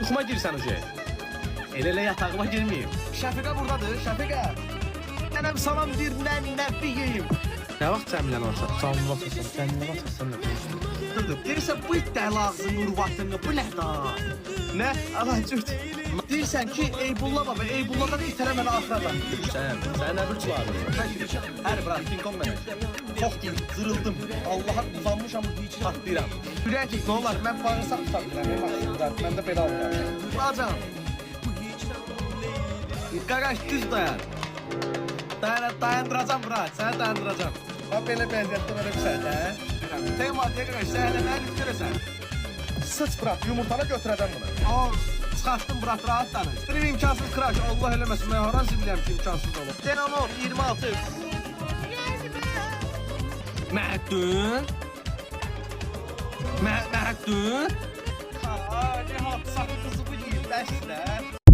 Yuxuma girsən o şey. Elə yatağıma girməyim. Şəfiqə buradadır, Şəfiqə. Mənə bir salam bir nə biyeyim. Nə vaxt Cəmilə olsa? Canlı olsun, Cəmilə olsa sən də konuşdun. Deyirsən bu it dəli ağzını, urvatını, bu nə da? Nə? Allah cürt. Deyirsən ki, Eybulla baba, Eybulladan itərə mənə axıradan. Sən nə bürçülardır? Hər bırak, King Kong mənə. Çox gibi, zırıldım. Allah'a uzanmışam, patlayıram. Ürək ki, nə olar, mən bağırsaq tutabilirəm, mən də belə alıram. Bacam. Qaqaş, düz dayan. Dayandıracam, bırak, səni dayandıracam. Bax, belə bəziyyətdə belə bir səhət, hə? Tema, deyə qaqaş, səhələ mənə lüt görəsən. Sıç, bırak, yumurtana götürəcəm bunu. Çıxartdım, bırak, rahat danış. Bir imkansız kıraş, Allah eləməsin, mən haran zibiləm ki, imkansız olur. Denanor, 26. Məhdun? Məhdun? Ha, ne hapsak kızı bu değil, dərslər.